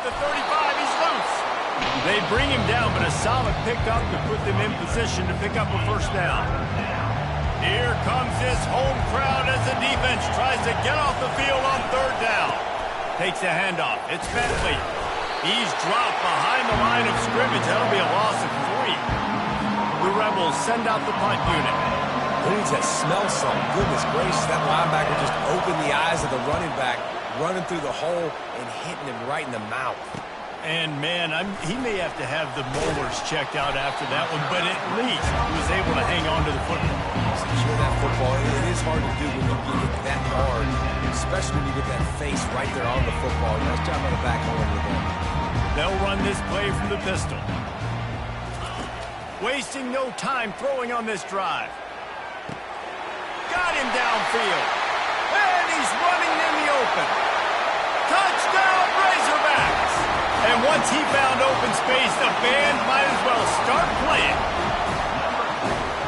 the 35. He's loose. They bring him down, but a solid pickup to put them in position to pick up a first down. Here comes this home crowd as the defense tries to get off the field on third down. Takes a handoff. It's Bentley. He's dropped behind the line of scrimmage. That'll be a loss of 3. The Rebels send out the punt unit. Who needs to smell some? Goodness gracious, that linebacker just opened the eyes of the running back, running through the hole and hitting him right in the mouth. And, man, he may have to have the molars checked out after that one, but at least he was able to hang on to the football. Secure that football. It is hard to do when you get it that hard, especially when you get that face right there on the football. Nice job on the back holding it there. They'll run this play from the pistol. Wasting no time throwing on this drive. Got him downfield. And he's running in the open. Touchdown, Razorbacks! And once he found open space, the band might as well start playing.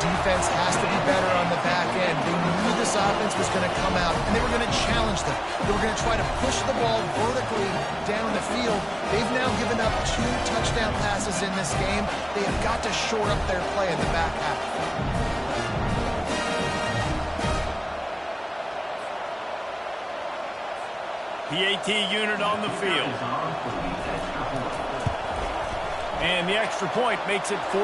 Defense has to be better on the back end. They knew this offense was going to come out, and they were going to challenge them. They were going to try to push the ball vertically down the field. They've now given up 2 touchdown passes in this game. They have got to shore up their play in the back half. PAT unit on the field. And the extra point makes it 14-0.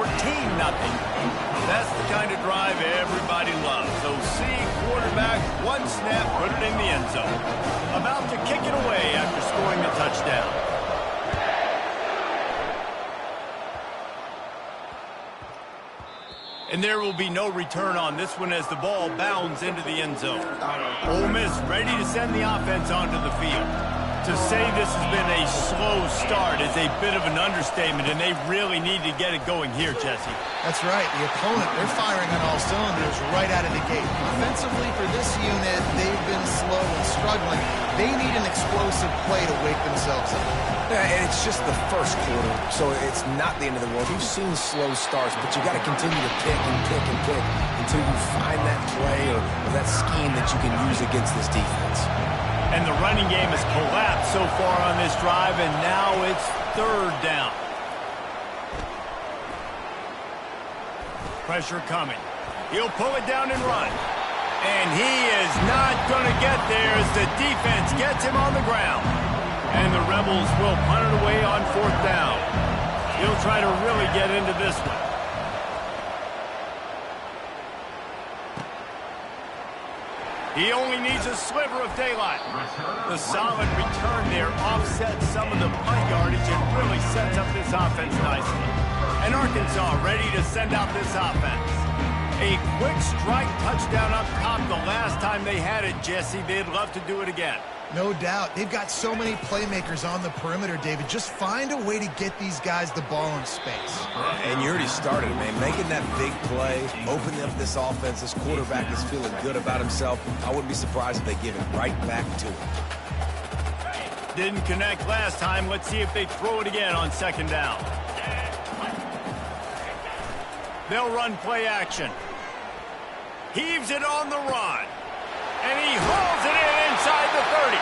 That's the kind of drive everybody loves. So see quarterback, 1 snap, put it in the end zone. About to kick it away after scoring the touchdown. And there will be no return on this one as the ball bounds into the end zone. Ole Miss ready to send the offense onto the field. To say this has been a slow start is a bit of an understatement, and they really need to get it going here, Jesse. That's right. The opponent, they're firing on all cylinders right out of the gate. Offensively, for this unit, they've been slow and struggling. They need an explosive play to wake themselves up. Yeah, and it's just the first quarter, so it's not the end of the world. You've seen slow starts, but you got to continue to pick and pick and pick until you find that play or that scheme that you can use against this defense. And the running game has collapsed so far on this drive, and now it's third down. Pressure coming. He'll pull it down and run. And he is not going to get there as the defense gets him on the ground. And the Rebels will punt it away on 4th down. He'll try to really get into this one. He only needs a sliver of daylight. The solid return there offsets some of the punt yardage and really sets up this offense nicely. And Arkansas ready to send out this offense. A quick strike touchdown up top the last time they had it, Jesse. They'd love to do it again. No doubt. They've got so many playmakers on the perimeter, David. Just find a way to get these guys the ball in space. And you already started, man. Making that big play, opening up this offense. This quarterback is feeling good about himself. I wouldn't be surprised if they give it right back to him. Didn't connect last time. Let's see if they throw it again on 2nd down. They'll run play action. Heaves it on the run. And he hauls it in inside the 30.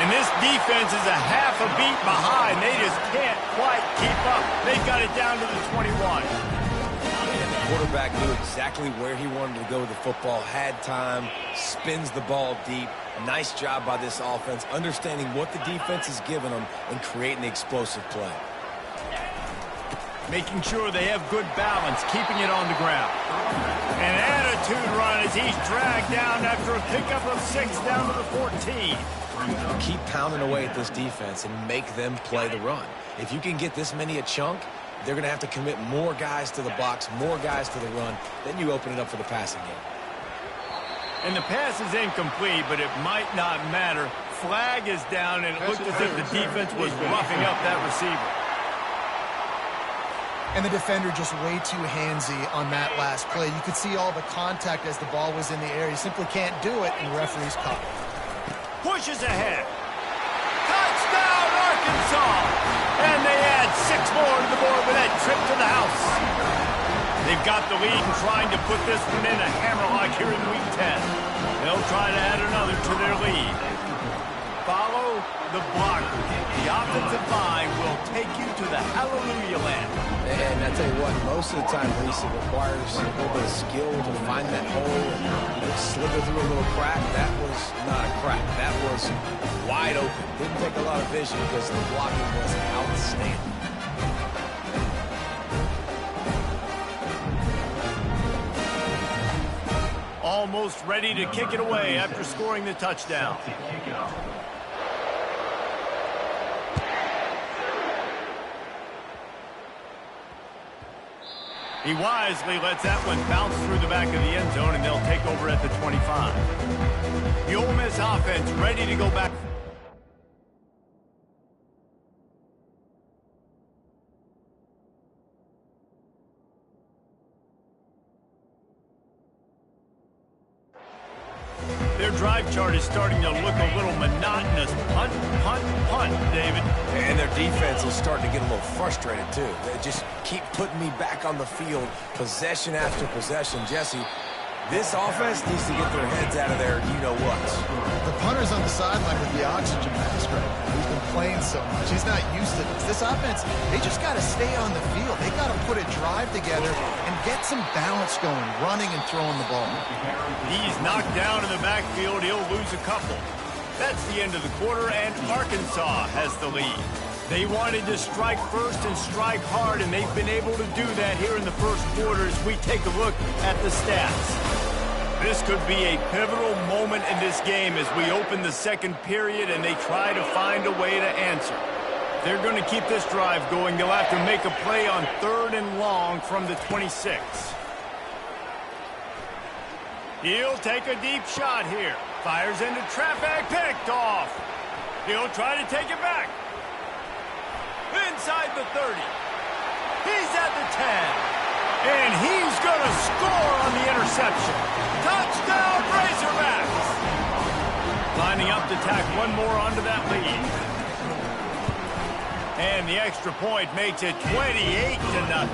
And this defense is a half a beat behind. They just can't quite keep up. They've got it down to the 21. And the quarterback knew exactly where he wanted to go with the football, had time, spins the ball deep. Nice job by this offense, understanding what the defense is giving them and creating the explosive play. Making sure they have good balance, keeping it on the ground. An attitude run as he's dragged down after a pickup of 6 down to the 14. Keep pounding away at this defense and make them play the run. If you can get this many a chunk, they're going to have to commit more guys to the box, more guys to the run. Then you open it up for the passing game. And the pass is incomplete, but it might not matter. Flag is down, and it looked as if the defense was roughing up that receiver. And the defender just way too handsy on that last play. You could see all the contact as the ball was in the air. He simply can't do it, and the referee's caught. Pushes ahead. Touchdown, Arkansas! And they add 6 more to the board with that trip to the house. They've got the lead and trying to put this one in a hammerlock here in Week 10. They'll try to add another to their lead. Follow the blocker. The offensive line will take you to the hallelujah land. And I tell you what, most of the time, Reese, it requires a little bit of skill to find that hole and slither through a little crack. That was not a crack. That was wide open. Didn't take a lot of vision because the blocking was outstanding. Almost ready to kick it away after scoring the touchdown. He wisely lets that one bounce through the back of the end zone, and they'll take over at the 25. The Ole Miss offense ready to go back. Their drive chart is starting to look a little monotonous. Punt, punt, punt, David. And their defense is starting to get a little frustrated, too. They just keep putting me back on the field, possession after possession. Jesse, this offense needs to get their heads out of there, you-know-what. The punter's on the sideline with the oxygen mask right now. He's been playing so much. He's not used to this. This offense, they just got to stay on the field. They got to put a drive together and get some balance going, running and throwing the ball. He's knocked down in the backfield. He'll lose a couple. That's the end of the quarter, and Arkansas has the lead. They wanted to strike first and strike hard, and they've been able to do that here in the first quarter as we take a look at the stats. This could be a pivotal moment in this game as we open the second period and they try to find a way to answer. They're going to keep this drive going. They'll have to make a play on 3rd and long from the 26. He'll take a deep shot here. Fires into traffic, picked off. He'll try to take it back. Inside the 30. He's at the 10. And he's going to score on the interception. Touchdown, Razorbacks! Lining up to tack one more onto that lead. And the extra point makes it 28-0.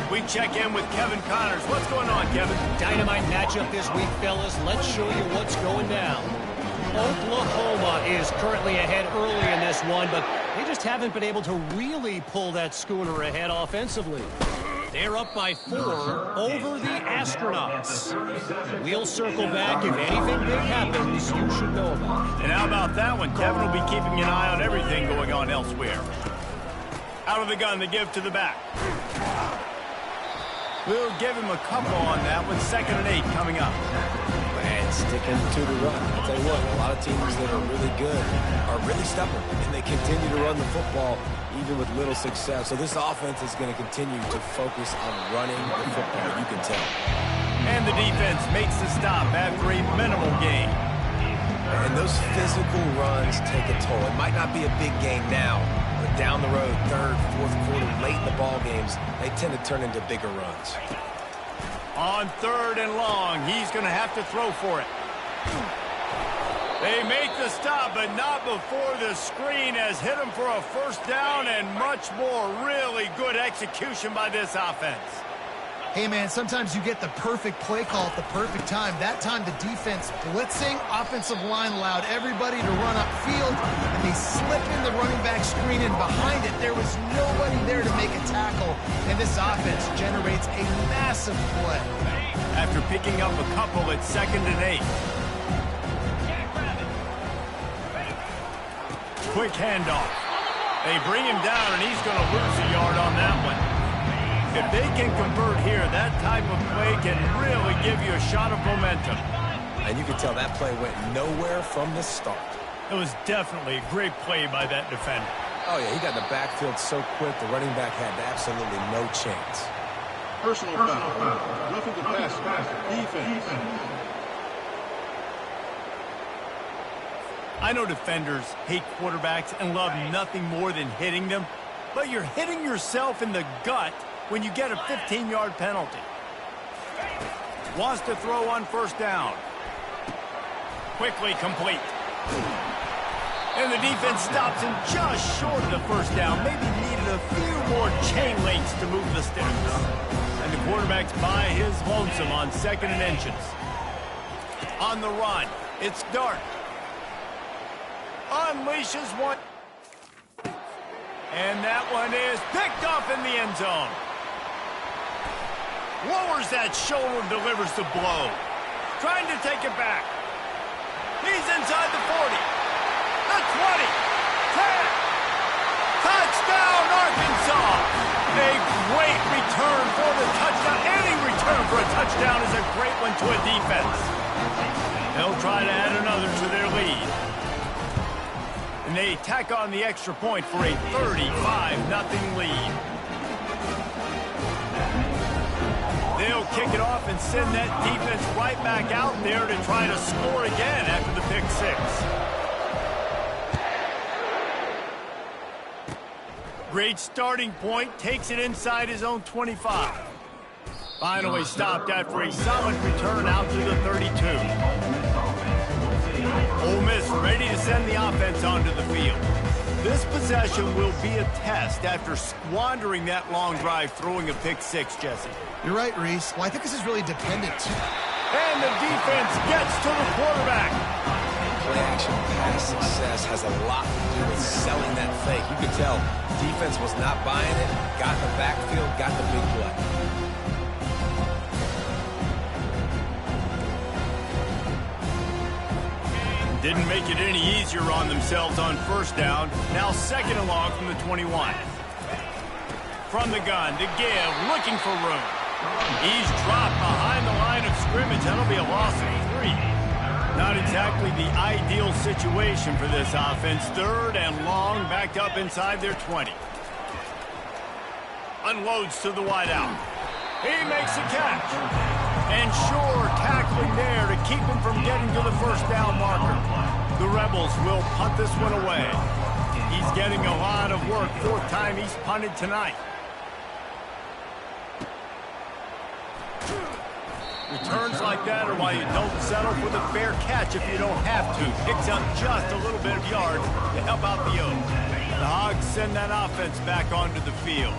We check in with Kevin Connors. What's going on, Kevin? Dynamite matchup this week, fellas. Let's show you what's going down. Oklahoma is currently ahead early in this one, but they just haven't been able to really pull that schooner ahead offensively. They're up by 4 over the Astronauts. We'll circle back. If anything big happens, you should know about it. And how about that one? Kevin will be keeping an eye on everything going on elsewhere. Out of the gun, the give to the back. We'll give him a couple on that one. 2nd and 8 coming up. And sticking to the run. I'll tell you what, a lot of teams that are really good are really stubborn, and they continue to run the football even with little success. So this offense is going to continue to focus on running the football, you can tell. And the defense makes the stop after a minimal gain. And those physical runs take a toll. It might not be a big game now, but down the road, 3rd, 4th quarter, late in the ball games, they tend to turn into bigger runs. On 3rd and long, he's going to have to throw for it. They make the stop, but not before the screen has hit him for a first down and much more. Really good execution by this offense. Hey, man, sometimes you get the perfect play call at the perfect time. That time the defense blitzing, offensive line allowed everybody to run upfield, and they slip in the running back screen, and behind it there was nobody there to make a tackle, and this offense generates a massive play. After picking up a couple at 2nd and 8. Quick handoff. They bring him down, and he's going to lose a yard on that one. If they can convert here, that type of play can really give you a shot of momentum. And you can tell that play went nowhere from the start. It was definitely a great play by that defender. Oh, yeah, he got in the backfield so quick, the running back had absolutely no chance. Personal foul. Roughing the pass. Defense. I know defenders hate quarterbacks and love nothing more than hitting them, but you're hitting yourself in the gut when you get a 15-yard penalty. Wants to throw on 1st down. Quickly complete. And the defense stops him just short of the 1st down. Maybe needed a few more chain links to move the sticks. And the quarterback's by his lonesome on 2nd and inches. On the run, it's Dart. Unleashes one. And that one is picked off in the end zone. Lowers that shoulder, delivers the blow. Trying to take it back. He's inside the 40. The 20. 10. Touchdown, Arkansas. A great return for the touchdown. Any return for a touchdown is a great one to a defense. They'll try to add another to their lead. And they tack on the extra point for a 35-0 lead. They'll kick it off and send that defense right back out there to try to score again after the pick six. Great starting point, takes it inside his own 25. Finally stopped after a solid return out to the 32. Ole Miss ready to send the offense onto the field. This possession will be a test after squandering that long drive throwing a pick six, Jesse. You're right, Reese. Well, I think this is really dependent, too. And the defense gets to the quarterback. Play-action pass success has a lot to do with selling that fake. You could tell defense was not buying it, got in the backfield, got the big play. Didn't make it any easier on themselves on first down. Now second and long from the 21. From the gun to give, looking for room. He's dropped behind the line of scrimmage. That'll be a loss of 3. Not exactly the ideal situation for this offense. Third and long, backed up inside their 20. Unloads to the wideout. He makes a catch. And sure, tackling there to keep him from getting to the first down marker. The Rebels will punt this one away. He's getting a lot of work. 4th time he's punted tonight. Returns like that are why you don't settle for the fair catch if you don't have to. Picks up just a little bit of yards to help out the Oaks. The Hogs send that offense back onto the field.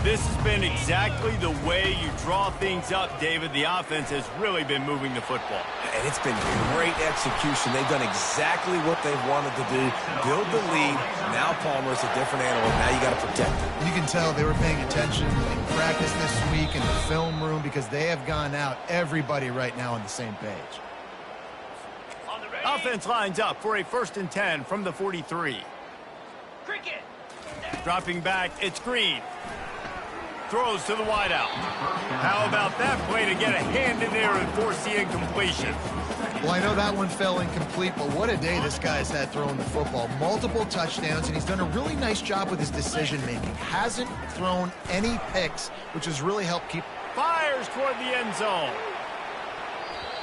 This has been exactly the way you draw things up, David. The offense has really been moving the football. And it's been great execution. They've done exactly what they've wanted to do. Build the lead. Now Palmer's a different animal. Now you got to protect it. You can tell they were paying attention in practice this week in the film room because they have gone out, everybody right now on the same page. Offense lines up for a 1st and 10 from the 43. Cricket. Dropping back, it's Green. Throws to the wideout. How about that play to get a hand in there and force the incompletion? Well, I know that one fell incomplete, but what a day this guy's had throwing the football. Multiple touchdowns, and he's done a really nice job with his decision-making. Hasn't thrown any picks, which has really helped keep... Fires toward the end zone.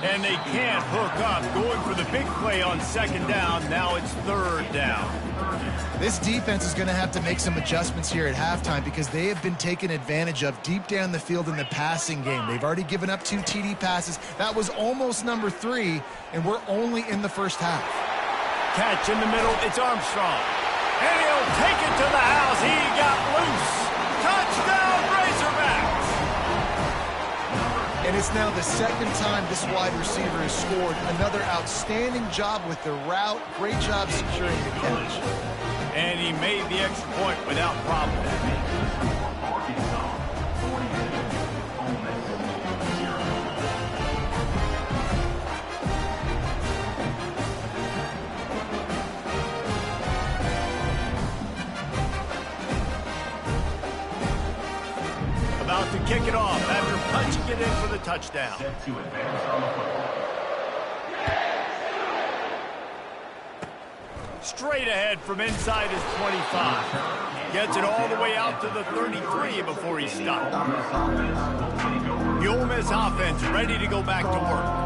And they can't hook up. Going for the big play on 2nd down. Now it's 3rd down. This defense is going to have to make some adjustments here at halftime because they have been taken advantage of deep down the field in the passing game. They've already given up 2 TD passes. That was almost number 3, and we're only in the first half. Catch in the middle. It's Armstrong. And he'll take it to the house. He got loose. Touchdown, Razorbacks. And it's now the 2nd time this wide receiver has scored. Another outstanding job with the route. Great job securing the catch. And he made the extra point without problem. About to kick it off after punching it in for the touchdown. Straight ahead from inside his 25. Gets it all the way out to the 33 before he stopped. The Ole Miss offense ready to go back to work.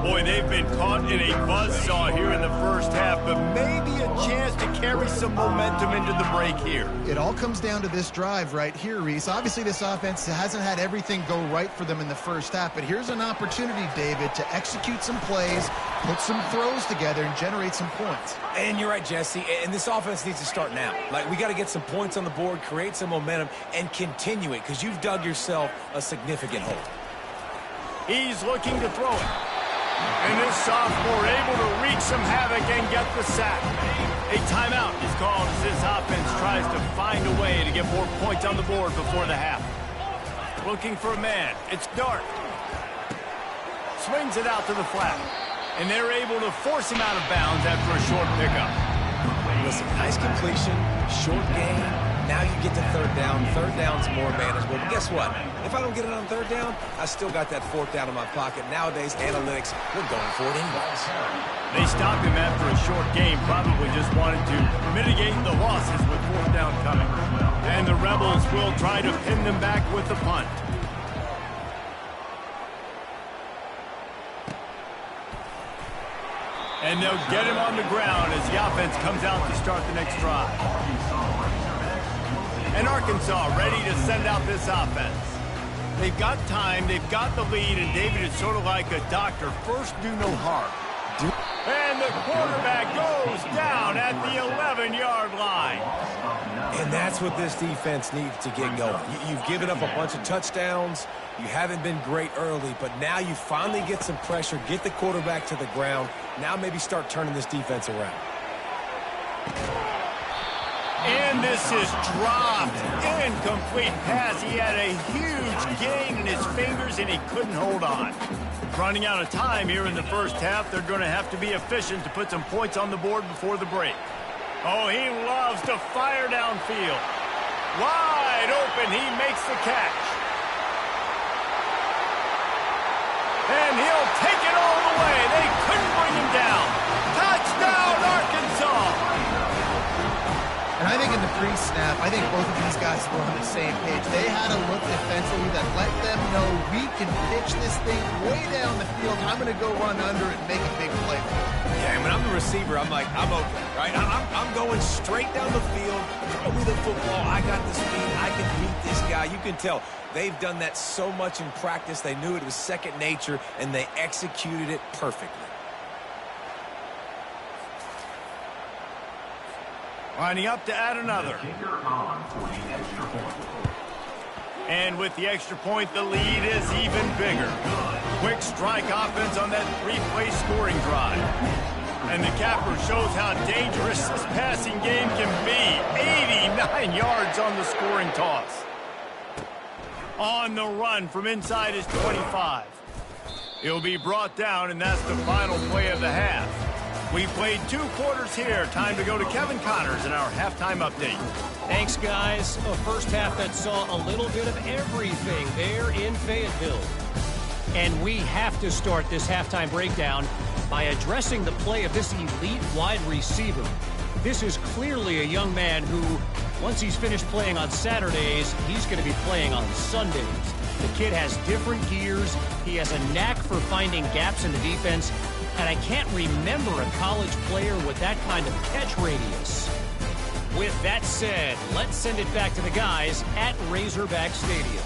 Boy, they've been caught in a buzzsaw here in the first half, but maybe a chance to carry some momentum into the break here. It all comes down to this drive right here, Reese. Obviously, this offense hasn't had everything go right for them in the first half, but here's an opportunity, David, to execute some plays, put some throws together, and generate some points. And you're right, Jesse, and this offense needs to start now. Like, we got to get some points on the board, create some momentum, and continue it, because you've dug yourself a significant hole. He's looking to throw it. And this sophomore able to wreak some havoc and get the sack. A timeout is called as this offense tries to find find a way to get more points on the board before the half. Looking for a man. It's Dart. Swings it out to the flat. And they're able to force him out of bounds after a short pickup. Listen, nice completion, short gain. Now you get to third down. Third down's more manageable. But guess what? If I don't get it on third down, I still got that fourth down in my pocket. Nowadays, analytics, we're going for it anyways. They stopped him after a short game, probably just wanted to mitigate the losses with fourth down coming. And the Rebels will try to pin them back with the punt. And they'll get him on the ground as the offense comes out to start the next drive. And Arkansas ready to send out this offense. They've got time, they've got the lead, and David is sort of like a doctor. First, do no harm. And the quarterback goes down at the 11-yard line. And that's what this defense needs to get going. You've given up a bunch of touchdowns. You haven't been great early, but now you finally get some pressure, get the quarterback to the ground. Now maybe start turning this defense around. And this is dropped. Incomplete pass. He had a huge gain in his fingers, and he couldn't hold on. Running out of time here in the first half. They're going to have to be efficient to put some points on the board before the break. Oh, he loves to fire downfield. Wide open. He makes the catch. And he'll take it all the way. They couldn't bring him down. Touchdown, Arkansas. And I think in the pre-snap, I think both of these guys were on the same page. They had a look defensively that let them know we can pitch this thing way down the field. I'm going to go run under it and make a big play. Yeah, and when I'm the receiver, I'm like, I'm open, right? I'm going straight down the field. Throw me the football. I got the speed. I can beat this guy. You can tell they've done that so much in practice. They knew it was second nature, and they executed it perfectly. Lining up to add another. And with the extra point, the lead is even bigger. Quick strike offense on that three-play scoring drive. And the capper shows how dangerous this passing game can be. 89 yards on the scoring toss. On the run from inside his 25. He'll be brought down, and that's the final play of the half. We played 2 quarters here. Time to go to Kevin Connors in our halftime update. Thanks, guys. A first half that saw a little bit of everything there in Fayetteville. And we have to start this halftime breakdown by addressing the play of this elite wide receiver. This is clearly a young man who, once he's finished playing on Saturdays, he's going to be playing on Sundays. The kid has different gears. He has a knack for finding gaps in the defense. And I can't remember a college player with that kind of catch radius. With that said, let's send it back to the guys at Razorback Stadium.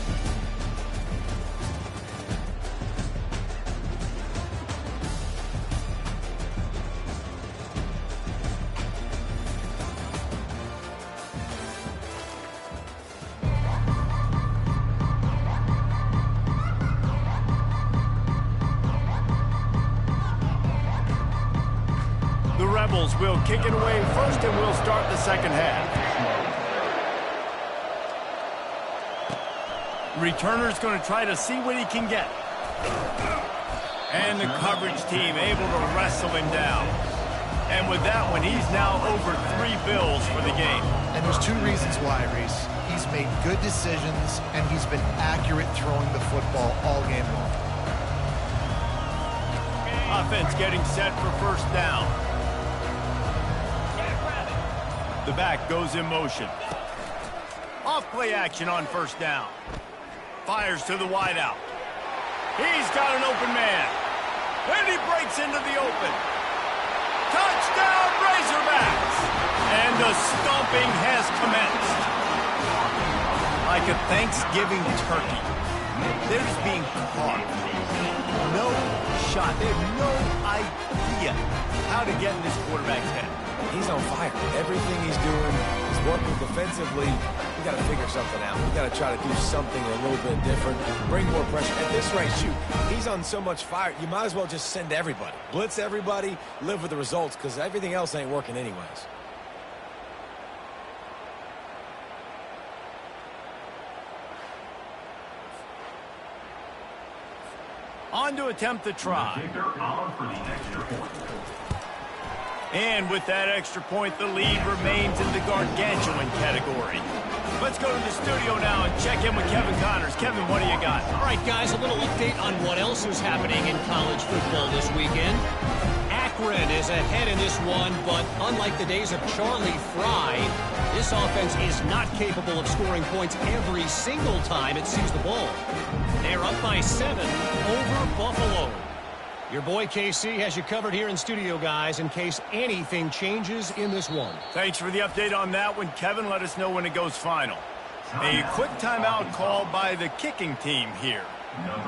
Will kick it away first, and we'll start the second half. Returner's going to try to see what he can get. And the coverage team able to wrestle him down. And with that one, he's now over 3 bills for the game. And there's 2 reasons why, Reese. He's made good decisions, and he's been accurate throwing the football all game long. Offense getting set for first down. The back goes in motion. Off play action on first down. Fires to the wideout. He's got an open man. And he breaks into the open. Touchdown, Razorbacks! And the stomping has commenced. Like a Thanksgiving turkey. They're just being caught. No shot. They have no idea how to get in this quarterback's head. He's on fire. Everything he's doing is working defensively. We got to figure something out. We got to try to do something a little bit different. Bring more pressure. At this rate, shoot, he's on so much fire, you might as well just send everybody. Blitz everybody, live with the results, because everything else ain't working anyways. On to attempt the try. And with that extra point, the lead remains in the gargantuan category. Let's go to the studio now and check in with Kevin Connors. Kevin, what do you got? All right, guys, a little update on what else is happening in college football this weekend. Akron is ahead in this one, but unlike the days of Charlie Fry, this offense is not capable of scoring points every single time it sees the ball. They're up by 7 over Buffalo. Your boy KC has you covered here in studio, guys, in case anything changes in this one. Thanks for the update on that one, Kevin. Let us know when it goes final. A quick timeout called by the kicking team here.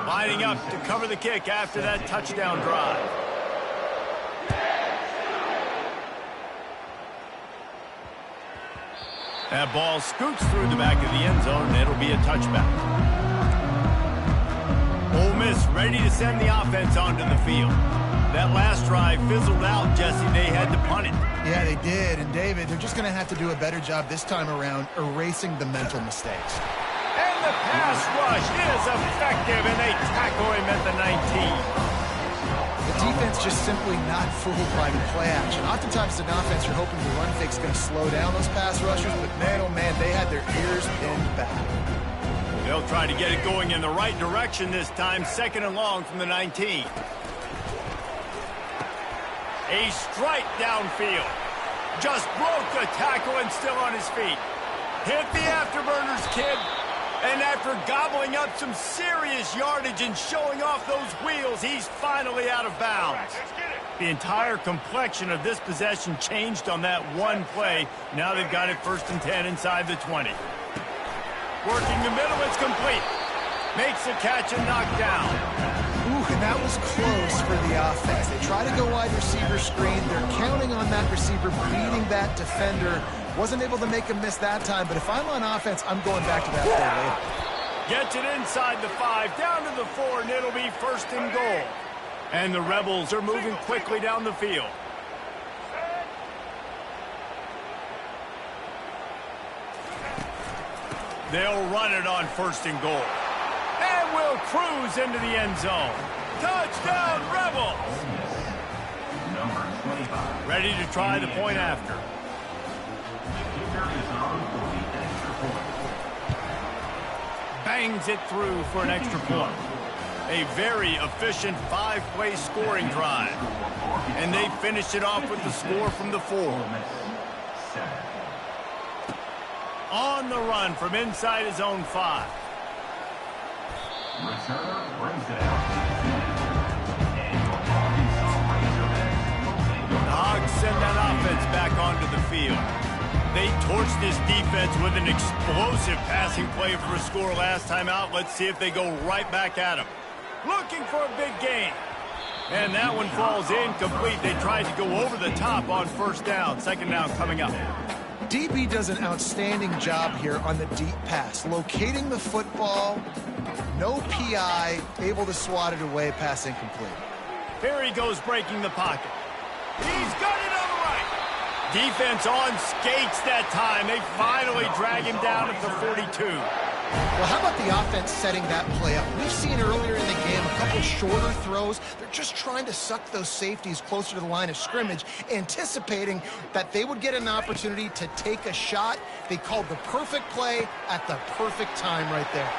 Lining up to cover the kick after that touchdown drive. That ball scoots through the back of the end zone, and it'll be a touchback. Ole Miss ready to send the offense onto the field. That last drive fizzled out, Jesse. They had to punt it. Yeah, they did. And, David, they're just going to have to do a better job this time around erasing the mental mistakes. And the pass rush is effective, and they tackle him at the 19. The defense just simply not fooled by the play action. Oftentimes, as an offense, you're hoping the run fake is going to slow down those pass rushers, but man, oh man, they had their ears pinned back. They'll try to get it going in the right direction this time, 2nd and long from the 19. A strike downfield. Just broke the tackle and still on his feet. Hit the afterburners, kid. And after gobbling up some serious yardage and showing off those wheels, he's finally out of bounds. The entire complexion of this possession changed on that one play. Now they've got it 1st and 10 inside the 20. Working the middle, it's complete. Makes the catch and knocked down. Ooh, and that was close for the offense. They try to go wide receiver screen. They're counting on that receiver beating that defender. Wasn't able to make him miss that time, but if I'm on offense, I'm going back to that play later. Gets it inside the 5, down to the 4, and it'll be 1st and goal. And the Rebels are moving quickly down the field. They'll run it on 1st and goal. And will cruise into the end zone. Touchdown, Rebels! Ready to try the point after. Bangs it through for an extra point. A very efficient 5-play scoring drive. And they finish it off with the score from the 4. On the run from inside his own 5. The Hogs send that offense back onto the field. They torched this defense with an explosive passing play for a score last time out. Let's see if they go right back at him. Looking for a big gain. And that one falls incomplete. They tried to go over the top on 1st down. 2nd down coming up. DB does an outstanding job here on the deep pass. Locating the football, no PI, able to swat it away, pass incomplete. Here he goes breaking the pocket. He's got it on the right. Defense on skates that time. They finally drag him down at the 42. Well, how about the offense setting that play up? We've seen earlier in the game a couple shorter throws. They're just trying to suck those safeties closer to the line of scrimmage, anticipating that they would get an opportunity to take a shot. They called the perfect play at the perfect time right there.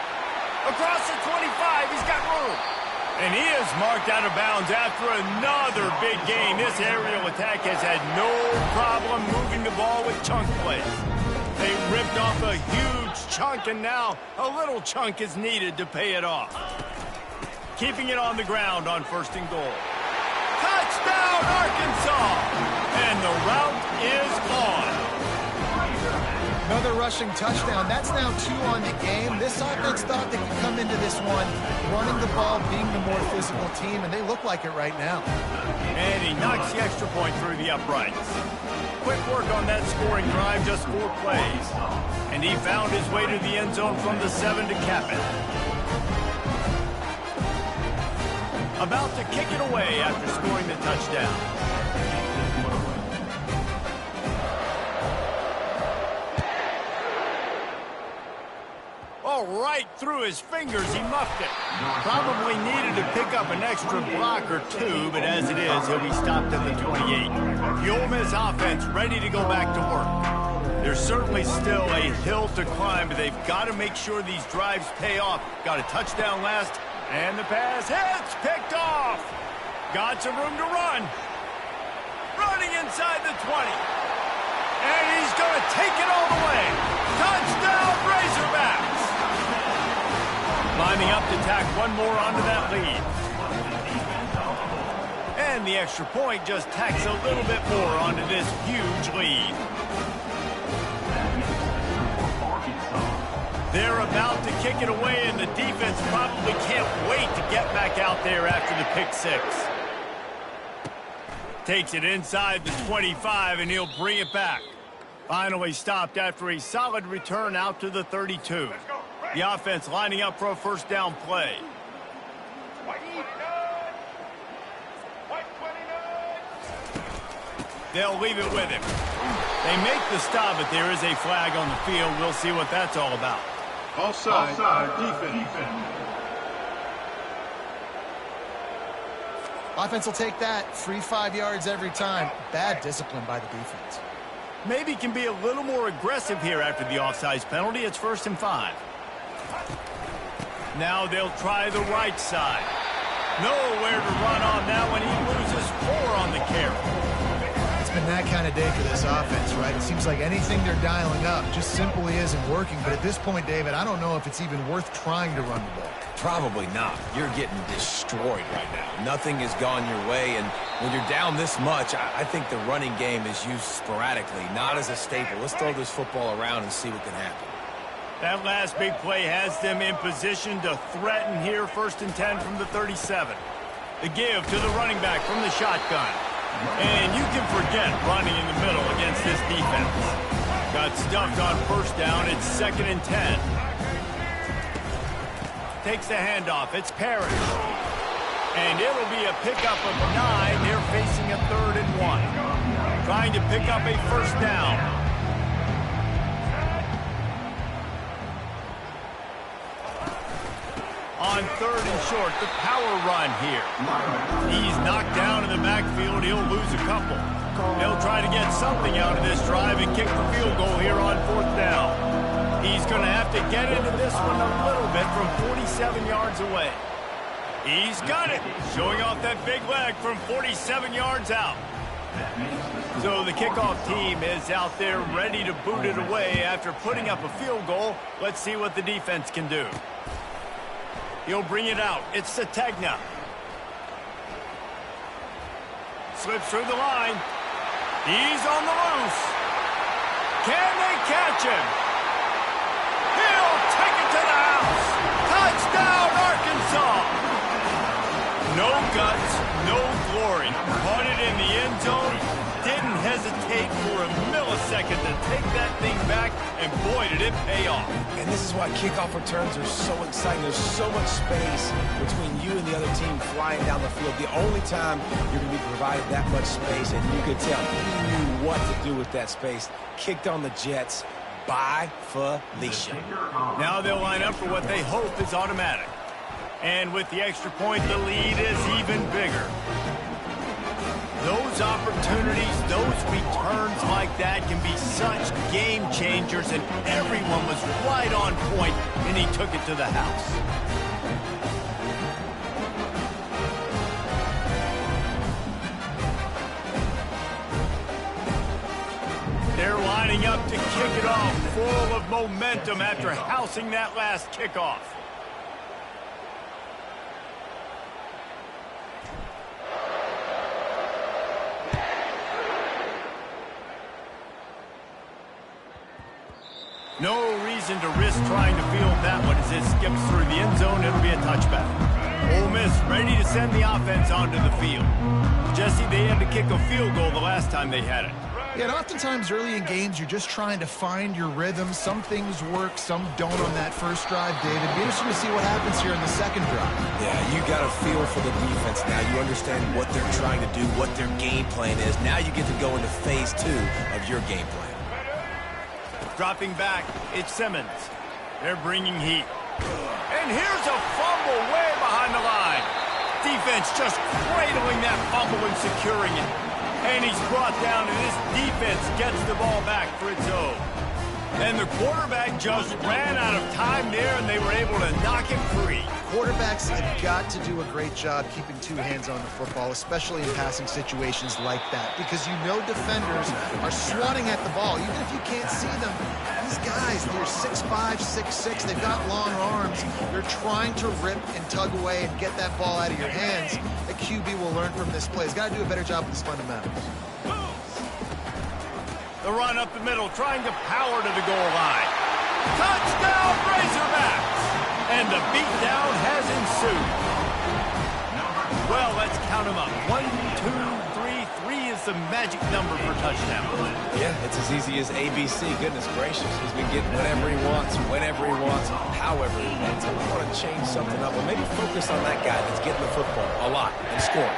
Across the 25, he's got room. And he is marked out of bounds after another big gain. This aerial attack has had no problem moving the ball with chunk plays. They ripped off a huge chunk, and now a little chunk is needed to pay it off. Keeping it on the ground on 1st and goal. Touchdown, Arkansas! And the route is on. Another rushing touchdown. That's now 2 on the game. This offense thought they could come into this one running the ball, being the more physical team, and they look like it right now. And he knocks the extra point through the uprights. Quick work on that scoring drive, just 4 plays. And he found his way to the end zone from the 7 to cap it. About to kick it away after scoring the touchdown. All ball right through his fingers. He muffed it. Probably needed to pick up an extra block or two, but as it is, he'll be stopped at the 28. The Ole Miss offense ready to go back to work. There's certainly still a hill to climb, but they've got to make sure these drives pay off. Got a touchdown last, and the pass hits, picked off. Got some room to run. Running inside the 20. And he's going to take it all the way. Touchdown, Razorbacks! Lining up to tack one more onto that lead. And the extra point just tacks a little bit more onto this huge lead. They're about to kick it away, and the defense probably can't wait to get back out there after the pick six. Takes it inside the 25, and he'll bring it back. Finally stopped after a solid return out to the 32. The offense lining up for a first down play. They'll leave it with him. They make the stop, but there is a flag on the field. We'll see what that's all about. Offside. Defense. Offense will take that. Free 5 yards every time. Bad discipline by the defense. Maybe can be a little more aggressive here after the offsides penalty. It's 1st and 5. Now they'll try the right side. Nowhere to run on that one. He loses 4 on the carry. It's been that kind of day for this offense, right? It seems like anything they're dialing up just simply isn't working. But at this point, David, I don't know if it's even worth trying to run the ball. Probably not. You're getting destroyed right now. Nothing has gone your way, and when you're down this much, I think the running game is used sporadically, not as a staple. Let's throw this football around and see what can happen. That last big play has them in position to threaten here. 1st and 10 from the 37. The give to the running back from the shotgun. And you can forget running in the middle against this defense. Got stuffed on 1st down. It's 2nd and 10. Takes the handoff. It's Parrish. And it'll be a pickup of 9. They're facing a 3rd and 1. Trying to pick up a 1st down. On 3rd and short, the power run here. He's knocked down in the backfield. He'll lose a couple. They'll try to get something out of this drive and kick the field goal here on 4th down. He's going to have to get into this one a little bit from 47 yards away. He's got it, showing off that big leg from 47 yards out. So the kickoff team is out there ready to boot it away after putting up a field goal. Let's see what the defense can do. He'll bring it out. It's Sategna. Slips through the line. He's on the loose. Can they catch him? He'll take it to the house. Touchdown, Arkansas. No guts, no glory. Caught it in the end zone. Didn't hesitate for a millisecond to take that thing back, and boy, did it pay off. And this is why kickoff returns are so exciting. There's so much space between you and the other team flying down the field. The only time you're going to be provided that much space, and you could tell he knew what to do with that space. Kicked on the Jets by Felicia. Now they'll line up for what they hope is automatic. And with the extra point, the lead is even bigger. Those opportunities, those returns like that can be such game changers, and everyone was right on point, and he took it to the house. They're lining up to kick it off, full of momentum after housing that last kickoff. No reason to risk trying to field that one as it skips through the end zone. It'll be a touchback. Ole Miss ready to send the offense onto the field. Jesse, they had to kick a field goal the last time they had it. Yeah, and oftentimes early in games, you're just trying to find your rhythm. Some things work, some don't on that first drive, David. Be interesting to see what happens here in the second drive. Yeah, you got a feel for the defense now. You understand what they're trying to do, what their game plan is. Now you get to go into phase 2 of your game plan. Dropping back, it's Simmons. They're bringing heat. And here's a fumble way behind the line. Defense just cradling that fumble and securing it. And he's brought down, and this defense gets the ball back for its own. And the quarterback just ran out of time there, and they were able to knock him free. Quarterbacks have got to do a great job keeping two hands on the football, especially in passing situations like that, because you know defenders are swatting at the ball. Even if you can't see them, these guys, they're 6'5", 6'6", they've got long arms. They're trying to rip and tug away and get that ball out of your hands. The QB will learn from this play. He's got to do a better job with his fundamentals. The run up the middle, trying to power to the goal line. Touchdown, Razorbacks! And the beatdown has ensued. Well, let's count them up. 1, 2, 3. 3 is the magic number for touchdown. Yeah, it's as easy as ABC. Goodness gracious. He's been getting whatever he wants, whenever he wants, however he wants. I want to change something up, or maybe focus on that guy that's getting the football a lot and scoring.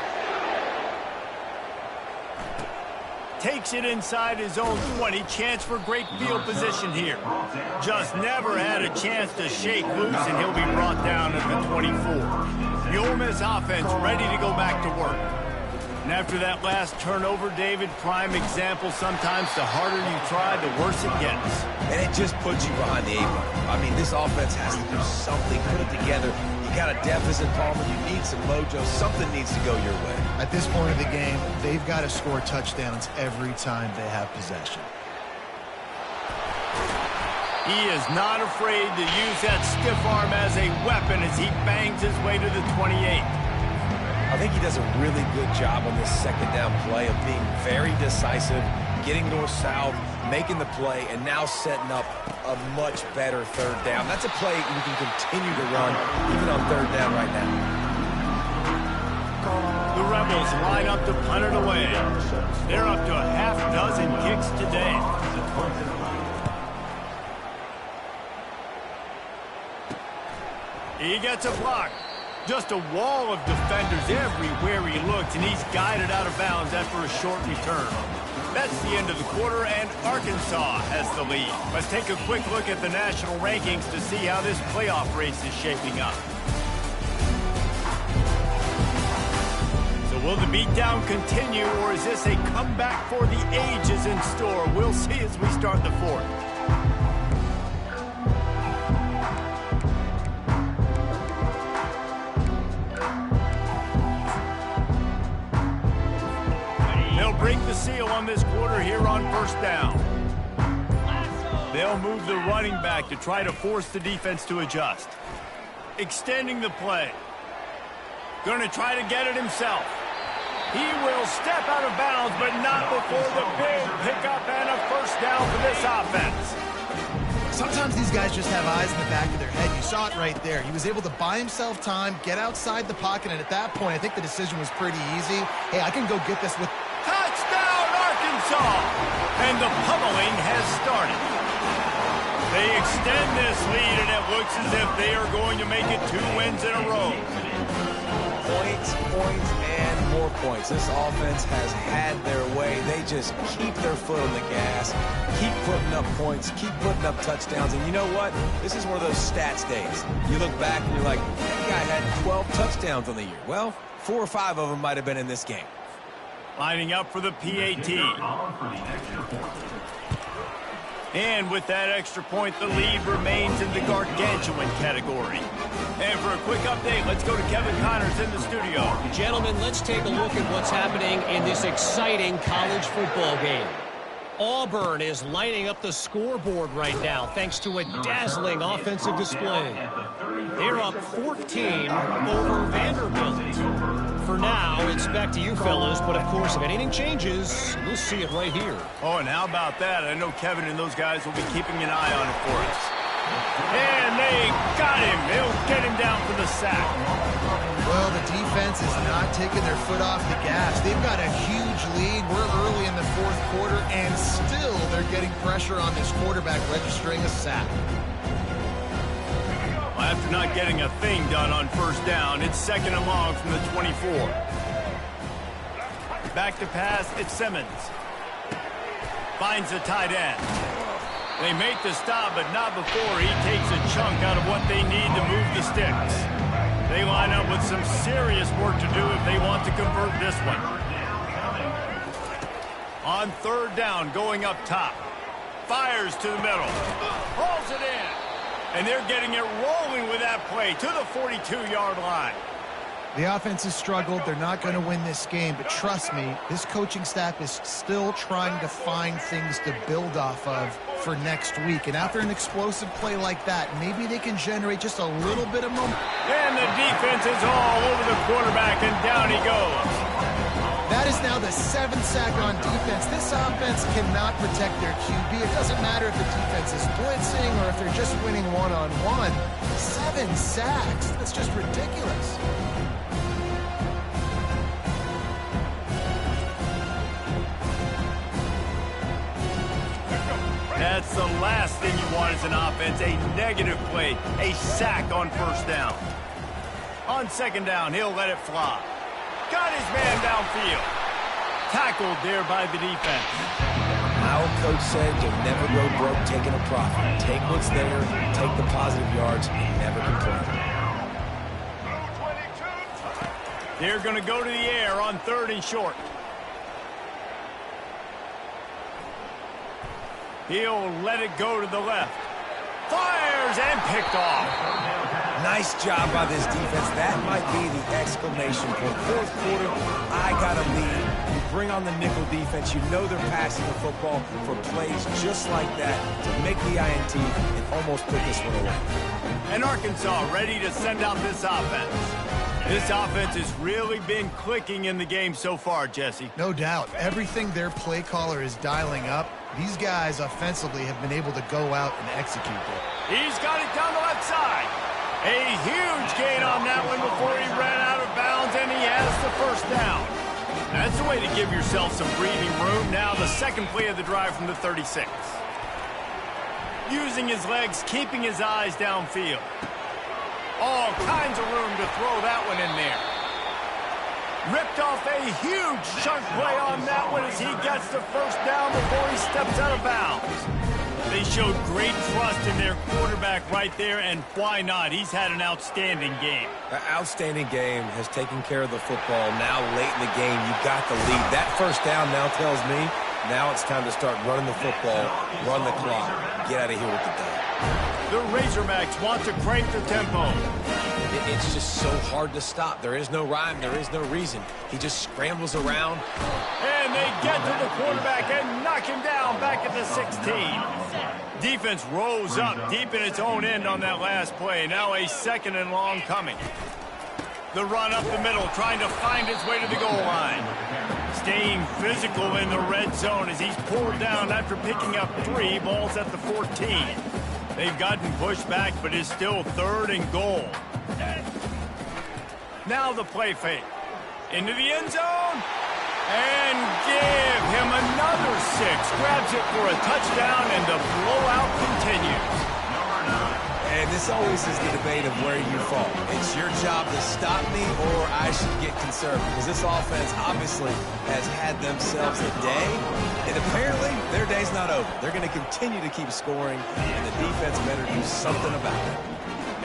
Takes it inside his own 20. Chance for great field position here. Just never had a chance to shake loose, and he'll be brought down at the 24. The Ole Miss offense ready to go back to work. And after that last turnover, David, prime example, sometimes the harder you try, the worse it gets. And it just puts you behind the 8-ball. I mean, this offense has to do something, put it together. You got a deficit, Palmer. You need some mojo. Something needs to go your way. At this point of the game, they've got to score touchdowns every time they have possession. He is not afraid to use that stiff arm as a weapon as he bangs his way to the 28. I think he does a really good job on this second down play of being very decisive, getting north-south, making the play, and now setting up a much better third down. That's a play we can continue to run even on third down right now. The Rebels line up to punt it away. They're up to a half dozen kicks today. He gets a block. Just a wall of defenders everywhere he looks, and he's guided out of bounds after a short return. That's the end of the quarter, and Arkansas has the lead. Let's take a quick look at the national rankings to see how this playoff race is shaping up. So will the beatdown continue, or is this a comeback for the ages in store? We'll see as we start the fourth. Break the seal on this quarter here on first down. They'll move the running back to try to force the defense to adjust. Extending the play. Going to try to get it himself. He will step out of bounds, but not before the big pickup and a first down for this offense. Sometimes these guys just have eyes in the back of their head. You saw it right there. He was able to buy himself time, get outside the pocket, and at that point, I think the decision was pretty easy. Hey, I can go get this with... Touchdown, Arkansas! And the pummeling has started. They extend this lead, and it looks as if they are going to make it 2 wins in a row. Points, points, and more points. This offense has had their way. They just keep their foot on the gas, keep putting up points, keep putting up touchdowns. And you know what? This is one of those stats days. You look back and you're like, that guy had 12 touchdowns on the year. Well, 4 or 5 of them might have been in this game. Lining up for the PAT. And with that extra point, the lead remains in the gargantuan category. And for a quick update, let's go to Kevin Connors in the studio. Gentlemen, let's take a look at what's happening in this exciting college football game. Auburn is lighting up the scoreboard right now thanks to a dazzling offensive display. They're up 14 over Vanderbilt. For now, it's back to you fellas, but of course, if anything changes, we'll see it right here. Oh, and how about that? I know Kevin and those guys will be keeping an eye on it for us. And they got him. They'll get him down for the sack. Well, the defense is not taking their foot off the gas. They've got a huge lead. We're early in the fourth quarter, and still they're getting pressure on this quarterback, registering a sack. After not getting a thing done on first down, it's 2nd and long from the 24. Back to pass, it's Simmons. Finds the tight end. They make the stop, but not before he takes a chunk out of what they need to move the sticks. They line up with some serious work to do if they want to convert this one. On third down, going up top. Fires to the middle. Hauls it in. And they're getting it rolling with that play to the 42-yard line. The offense has struggled. They're not going to win this game, but trust me, this coaching staff is still trying to find things to build off of for next week. And after an explosive play like that, maybe they can generate just a little bit of momentum. And the defense is all over the quarterback, and down he goes. That is now the 7th sack on defense. This offense cannot protect their QB. It doesn't matter if the defense is blitzing or if they're just winning one-on-one. 7 sacks. That's just ridiculous. That's the last thing you want as an offense, a negative play, a sack on first down. On second down, he'll let it fly. Got his man downfield. Tackled there by the defense. Our coach said you'll never go broke taking a profit. Take what's there, take the positive yards, and never complain. They're going to go to the air on third and short. He'll let it go to the left. Fires and picked off. Nice job by this defense. That might be the exclamation point. Fourth quarter, I got a lead. You bring on the nickel defense. You know they're passing the football for plays just like that to make the INT and almost put this one away. And Arkansas ready to send out this offense. This offense has really been clicking in the game so far, Jesse. No doubt. Everything their play caller is dialing up, these guys offensively have been able to go out and execute it. He's got it down the left side. A huge gain on that one before he ran out of bounds, and he has the first down. That's the way to give yourself some breathing room. Now the second play of the drive from the 36. Using his legs, keeping his eyes downfield. All kinds of room to throw that one in there. Ripped off a huge chunk play on that one as he gets the first down before he steps out of bounds. They showed great trust in their quarterback right there, and why not? He's had an outstanding game. An outstanding game, has taken care of the football. Now late in the game, you got the lead. That first down now tells me now it's time to start running the football, run the clock, get out of here with the dub. The Razorbacks want to crank the tempo. It's just so hard to stop. There is no rhyme. There is no reason. He just scrambles around. And they get to the quarterback and knock him down back at the 16. Defense rose up deep in its own end on that last play. Now a second and long coming. The run up the middle, trying to find his way to the goal line. Staying physical in the red zone as he's pulled down after picking up 3 balls at the 14. They've gotten pushed back, but it's still third and goal. Now the play fake. Into the end zone. And give him another 6. Grabs it for a touchdown, and the blowout continues. And this always is the debate of where you fall. It's your job to stop me, or I should get conservative. Because this offense obviously has had themselves a day, and apparently their day's not over. They're going to continue to keep scoring, and the defense better do something about it.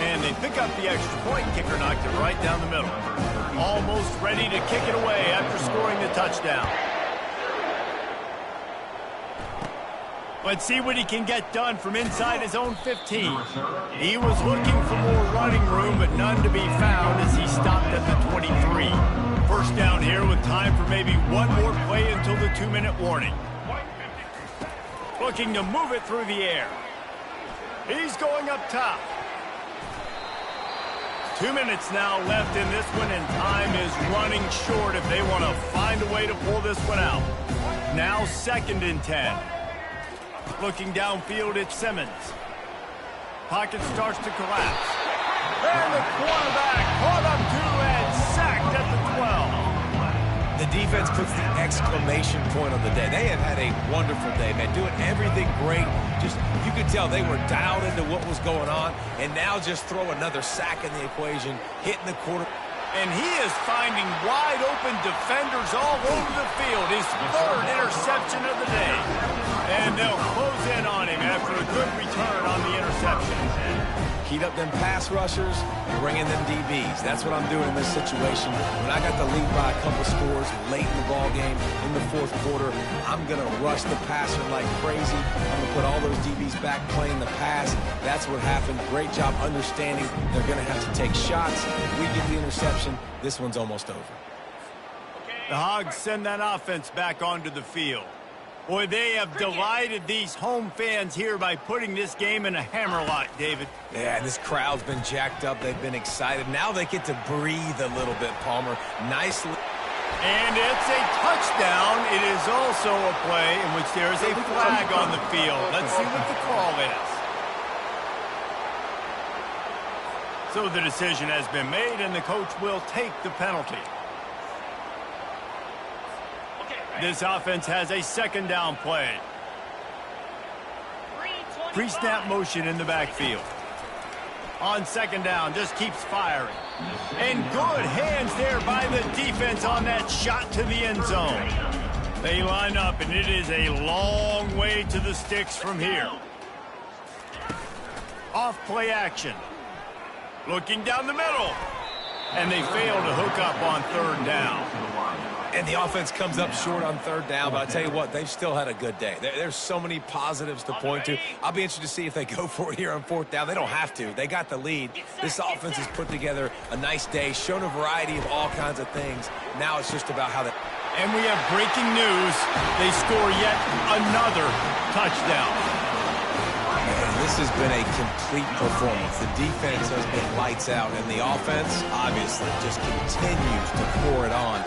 And they pick up the extra point. Kicker knocked it right down the middle. Almost ready to kick it away after scoring the touchdown. Let's see what he can get done from inside his own 15. He was looking for more running room, but none to be found as he stopped at the 23. First down here with time for maybe one more play until the 2-minute warning. Looking to move it through the air. He's going up top. 2 minutes now left in this one, and time is running short if they want to find a way to pull this one out. Now 2nd and 10. Looking downfield at Simmons. Pocket starts to collapse. And the quarterback caught up to and sacked at the 12. The defense puts the exclamation point on the day. They have had a wonderful day, man. Doing everything great. Just, you could tell they were dialed into what was going on. And now just throw another sack in the equation, hitting the quarter. And he is finding wide open defenders all over the field. His 3rd interception of the day. And they'll close in on him after a good return on the interception. Heat up them pass rushers, bring in them DBs. That's what I'm doing in this situation. When I got the lead by a couple scores late in the ball game in the fourth quarter, I'm going to rush the passer like crazy. I'm going to put all those DBs back playing the pass. That's what happened. Great job understanding they're going to have to take shots. We get the interception. This one's almost over. The Hogs send that offense back onto the field. Boy, they have delighted these home fans here by putting this game in a hammerlock, David. Yeah, this crowd's been jacked up. They've been excited. Now they get to breathe a little bit, Palmer. Nicely. And it's a touchdown. It is also a play in which there is a flag on the field. Let's see what the call is. So the decision has been made, and the coach will take the penalty. This offense has a second down play. Pre-snap motion in the backfield. On second down, just keeps firing. And good hands there by the defense on that shot to the end zone. They line up, and it is a long way to the sticks from here. Off play action. Looking down the middle. And they fail to hook up on third down. And the offense comes up short on third down, but I tell you what, they've still had a good day. There's so many positives to point to. I'll be interested to see if they go for it here on fourth down. They don't have to. They got the lead. This offense has put together a nice day, shown a variety of all kinds of things. Now it's just about how they... And we have breaking news. They score yet another touchdown. This has been a complete performance. The defense has been lights out, and the offense, obviously, just continues to pour it on.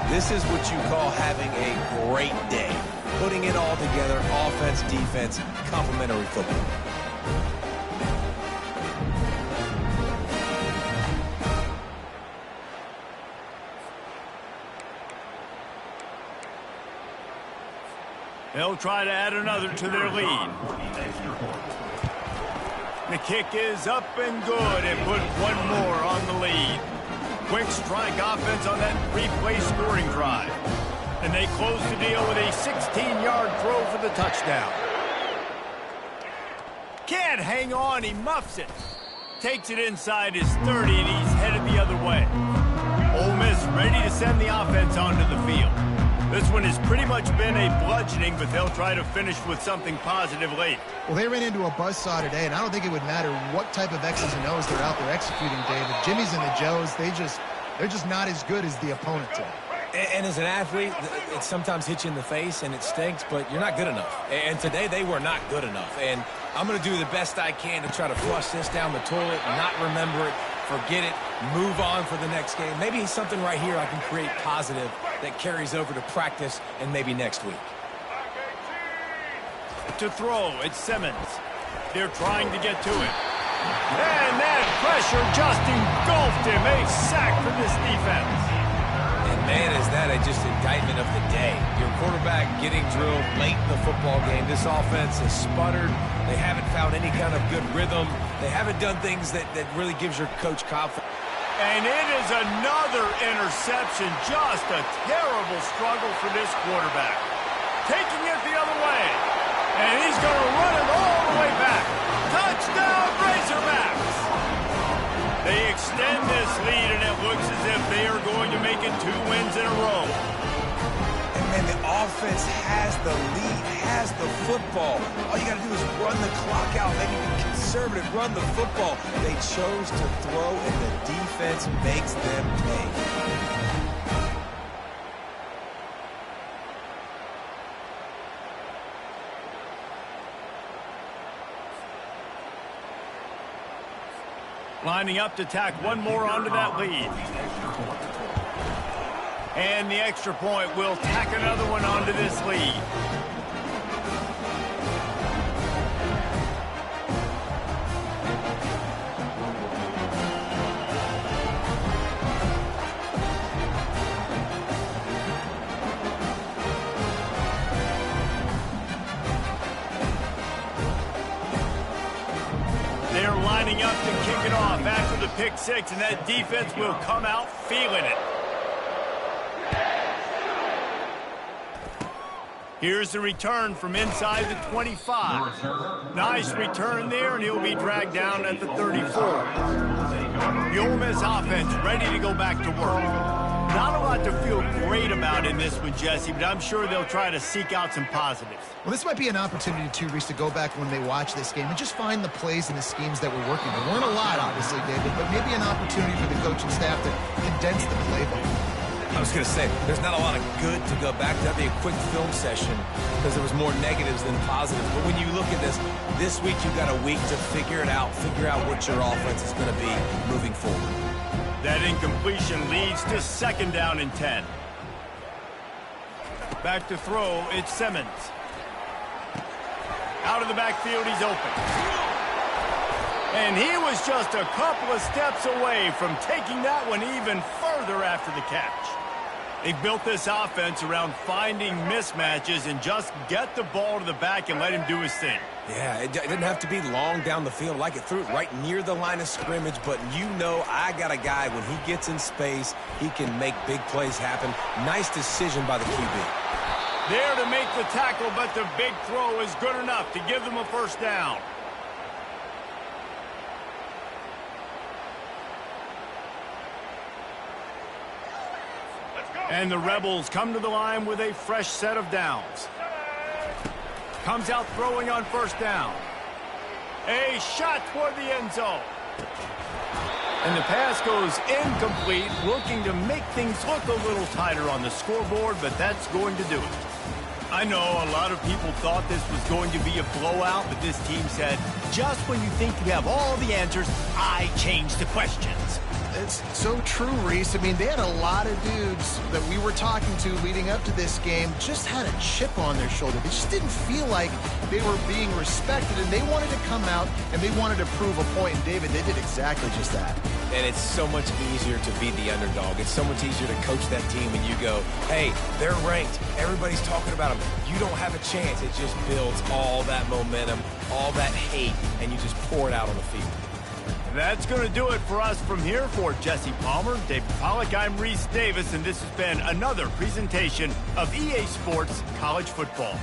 This is what you call having a great day. Putting it all together, offense, defense, complementary football. They'll try to add another to their lead. The kick is up and good and put one more on the lead. Quick strike offense on that three-play scoring drive. And they close the deal with a 16-yard throw for the touchdown. Can't hang on, he muffs it. Takes it inside his 30 and he's headed the other way. Ole Miss ready to send the offense onto the field. This one has pretty much been a bludgeoning, but they'll try to finish with something positive late. Well, they ran into a buzzsaw today, and I don't think it would matter what type of X's and O's they're out there executing, David. Jimmy's and the Joes, they're just not as good as the opponent today. And as an athlete, it sometimes hits you in the face and it stinks, but you're not good enough. And today they were not good enough. And I'm going to do the best I can to try to flush this down the toilet, not remember it, forget it, move on for the next game. Maybe something right here I can create positive that carries over to practice and maybe next week. To throw, it's Simmons. They're trying to get to it. And that pressure just engulfed him. A sack for this defense. And man, is that just indictment of the day. Your quarterback getting drilled late in the football game. This offense has sputtered. They haven't found any kind of good rhythm. They haven't done things that really gives your coach confidence. And it is another interception. Just a terrible struggle for this quarterback. Taking it the other way. And he's going to run it all the way back. Touchdown, Razorbacks! They extend this lead, and it looks as if they are going to make it 2 wins in a row. And man, the offense has the lead, has the football. All you got to do is run the clock out, maybe be conservative, run the football. They chose to throw, and the defense makes them pay. Lining up to tack one more onto that lead. And the extra point will tack another one onto this lead. They're lining up to kick it off after the pick six, and that defense will come out feeling it. Here's the return from inside the 25. Nice return there, and he'll be dragged down at the 34. The Ole Miss offense ready to go back to work. Not a lot to feel great about in this one, Jesse, but I'm sure they'll try to seek out some positives. Well, this might be an opportunity, too, Reese, to go back when they watch this game and just find the plays and the schemes that were working. There weren't a lot, obviously, David, but maybe an opportunity for the coaching staff to condense the playbook. I was going to say, there's not a lot of good to go back to. That'd be a quick film session because there was more negatives than positives. But when you look at this week you've got a week to figure it out, figure out what your offense is going to be moving forward. That incompletion leads to 2nd down and 10. Back to throw, it's Simmons. Out of the backfield, he's open. And he was just a couple of steps away from taking that one even further after the catch. They've built this offense around finding mismatches and just get the ball to the back and let him do his thing. Yeah, it didn't have to be long down the field. Like, it threw it right near the line of scrimmage, but you know I got a guy, when he gets in space, he can make big plays happen. Nice decision by the QB. There to make the tackle, but the big throw is good enough to give them a 1st down. And the Rebels come to the line with a fresh set of downs. Comes out throwing on 1st down. A shot toward the end zone. And the pass goes incomplete, looking to make things look a little tighter on the scoreboard, but that's going to do it. I know a lot of people thought this was going to be a blowout, but this team said, just when you think you have all the answers, I change the questions. It's so true, Reese. I mean, they had a lot of dudes that we were talking to leading up to this game just had a chip on their shoulder. They just didn't feel like they were being respected, and they wanted to come out and they wanted to prove a point. And, David, they did exactly just that. And it's so much easier to be the underdog. It's so much easier to coach that team and you go, hey, they're ranked. Everybody's talking about them. You don't have a chance. It just builds all that momentum, all that hate, and you just pour it out on the field. That's going to do it for us from here. For Jesse Palmer, David Pollack, I'm Reese Davis, and this has been another presentation of EA Sports College Football.